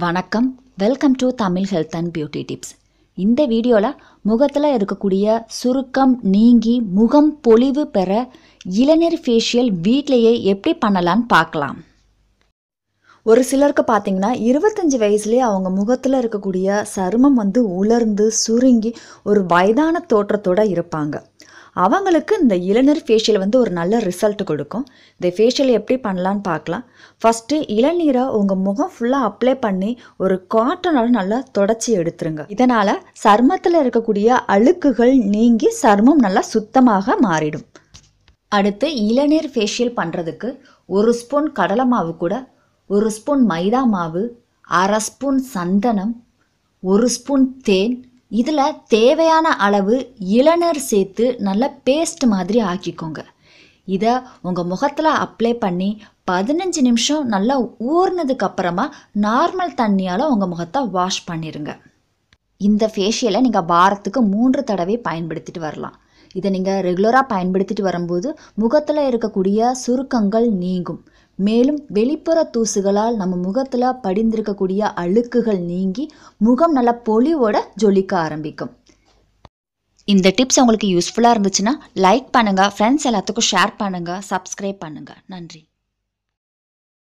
வணக்கம், welcome to Tamil health and beauty tips. இந்த வீடியோவில் முகத்தில் இருக்கக்கூடிய சுருக்கம் நீங்கி முகம் பொலிவு பெற இளநீர் ஃபேஷியல் வீட்டிலேயே எப்படி பண்ணலான்னு பார்க்கலாம். ஒரு சிலருக்கு பார்த்தீங்கன்னா 25 வயசுலேயே அவங்க முகத்தில் இருக்கக்கூடிய சருமம் உலர்ந்து சுருங்கி ஒரு வயதான தோற்றத்தோடு இருப்பாங்க. அவங்களுக்கு இந்த இளநீர் ஃபேஷியல் ஒரு நல்ல ரிசல்ட் கொடுக்கும். இந்த ஃபேஷியல் எப்படி பண்ணலான்னு பார்க்கலாம். ஃபஸ்ட்டு இளநீரை உங்கள் முகம் ஃபுல்லாக அப்ளை பண்ணி ஒரு காட்டனால் நல்லா தொடச்சி எடுத்துருங்க. இதனால் சருமத்தில் இருக்கக்கூடிய அழுக்குகள் நீங்கி சருமம் நல்லா சுத்தமாக மாறிடும். அடுத்து இளநீர் ஃபேஷியல் பண்ணுறதுக்கு 1 ஸ்பூன் கடலை மாவு கூட 1 ஸ்பூன் மைதா மாவு, 1/2 ஸ்பூன் சந்தனம், 1 ஸ்பூன் தேன், இதில் தேவையான அளவு இளநீர் சேர்த்து நல்லா பேஸ்ட் மாதிரி ஆக்கிக்கோங்க. இதை உங்கள் முகத்தில் அப்ளை பண்ணி 15 நிமிஷம் நல்லா ஊறினதுக்கப்புறமா நார்மல் தண்ணியால் உங்கள் முகத்தை வாஷ் பண்ணிடுங்க. இந்த ஃபேஷியலை நீங்கள் வாரத்துக்கு 3 தடவை பயன்படுத்திட்டு வரலாம். இதை நீங்கள் ரெகுலராக பயன்படுத்திட்டு வரும்போது முகத்தில் இருக்கக்கூடிய சுருக்கங்கள் நீங்கும். மேலும் வெளிப்புற தூசுகளால் நம்ம முகத்தில் படிந்திருக்கக்கூடிய அழுக்குகள் நீங்கி முகம் நல்ல பொலிவோட ஜொலிக்க ஆரம்பிக்கும். இந்த டிப்ஸ் உங்களுக்கு யூஸ்ஃபுல்லாக இருந்துச்சுன்னா லைக் பண்ணுங்கள், ஃப்ரெண்ட்ஸ் எல்லாத்துக்கும் ஷேர் பண்ணுங்கள், சப்ஸ்கிரைப் பண்ணுங்கள். நன்றி.